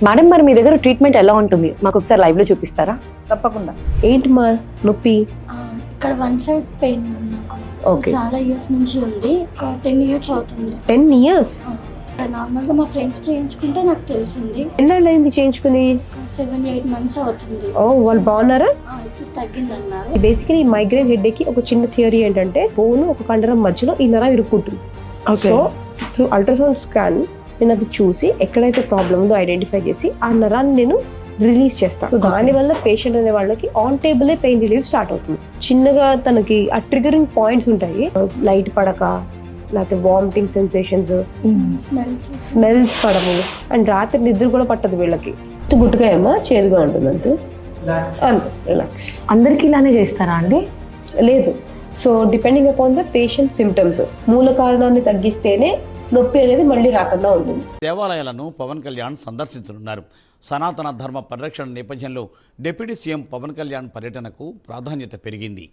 Madam మరి మీ దగ్గర treatment ఎలా ఉంటుంది, మాకు ఒకసారి లైవ్ లో చూపిస్తారా? తప్పకుండా. ఏంటి మా నొప్పి? ఇక్కడ వన్ సైడ్ పెయిన్ నాకు ఓకే. చాలా ఇయర్స్ నుంచి ఉంది. 10 years అవుతుంది. 10 years? నార్మల్ గా మా ఫ్రెండ్స్ చేయించుకుంటే నాకు తెలిసింది. ఎన్నాళ్ళు అయింది చేయించుకుని? 7-8 months అవుతుంది. ఓ, వాళ్ళు బాగున్నారా? ఇప్పుడు తగ్గింది అన్నారు. బేసికలీ మైగ్రేన్ హెడ్ కి ఒక చిన్న థియరీ ఏంటంటే బోన్ ఒక కండరం మధ్యలో ఈ నరం ఇరుక్కుంటుంది. సో త్రూ అల్ట్రాసౌండ్ స్కాన్ నేను అది చూసి ఎక్కడైతే ప్రాబ్లమ్ ఉందో ఐడెంటిఫై చేసి ఆ నరాన్ని నేను రిలీజ్ చేస్తాను. దానివల్ల పేషెంట్ అనే వాళ్ళకి on table pain relief start అవుతుంది. చిన్నగా తనకి ఆ ట్రిగరింగ్ పాయింట్స్ ఉంటాయి, లైట్ పడక, లేకపోతే వామిటింగ్ సెన్సేషన్స్, స్మెల్స్ పడము, అండ్ రాత్రి నిద్ర కూడా పట్టదు వీళ్ళకి. గుట్టుగా ఏమో చేదుగా ఉంటుంది అంతే, రిలాక్స్. అందరికి ఇలానే చేస్తారా అండి? లేదు. So depending upon the patient symptoms, మూల కారణాన్ని తగ్గిస్తేనే నొప్పి అనేది మళ్ళీ రాకుండా ఉంటుంది. దేవాలయాలను పవన్ కళ్యాణ్ సందర్శించనున్నారు. సనాతన ధర్మ పరిరక్షణ నేపథ్యంలో డిప్యూటీ సీఎం పవన్ కళ్యాణ్ పర్యటనకు ప్రాధాన్యత పెరిగింది.